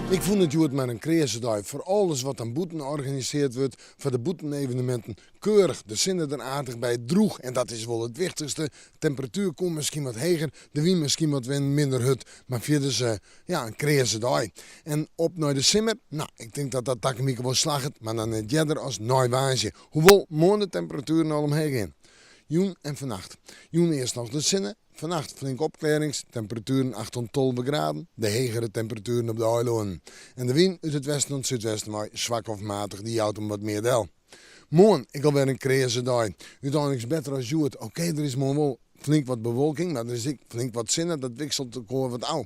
Ik vond het goed met een crazy voor alles wat aan boeten georganiseerd wordt, voor de boetenevenementen keurig. De zinnen er aardig bij droeg en dat is wel het wichtigste. De temperatuur komt misschien wat hoger, de wind misschien wat minder hut, maar verder een crazy dag. En op naar de simmer, nou ik denk dat dat takkenmieke wel slaget, maar dan net jeder als naaiwaasje. Hoewel morgen de temperaturen al omheen gaan. Joen en vannacht. Joen eerst nog de zinnen. Vannacht flink opklarings, temperaturen 812 graden, de hegere temperaturen op de eilonen. En de wind uit het westen en het zuidwesten maar zwak of matig, die houdt hem wat meer del. Morgen, ik alweer een crazy dag. Uiteindelijk is beter als je het. Oké, er is morgen wel flink wat bewolking, maar er is ook flink wat zinnen, dat wisselt ook wat oud.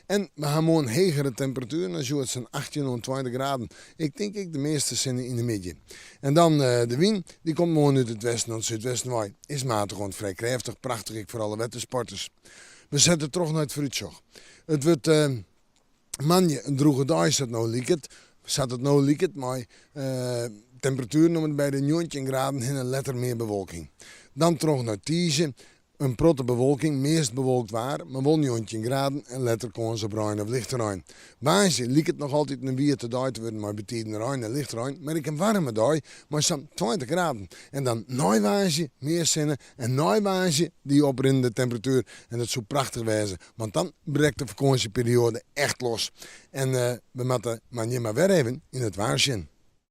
En we gaan morgen hegere temperaturen, als je het zijn 18 en 20 graden. Ik denk de meeste zinnen in de midden. En dan de wind, die komt morgen uit het westen en het zuidwesten waai. Is matig en vrij krachtig, prachtig voor alle wettersporters. We zetten terug naar het fruitzog. Het wordt manje een droege dag is het nou lieket. Zat het nou lieket, maar temperatuur noemen bij de 19 graden in een letter meer bewolking. Dan terug naar Tiesje. Een protte bewolking, meest bewolkt waar, maar wel 19 graden en letter kon ze bruin of lichterrein. Waasje liep het nog altijd een wier te dag te worden, maar betiden rein en lichterrein. Maar ik een warme dag, maar zo'n 20 graden. En dan naaiwaasje, meer zinnen en naaiwaasje die oprinde de temperatuur. En dat zou prachtig wezen, want dan breekt de vakantieperiode echt los. En we moeten maar niet maar weer even in het waarsje.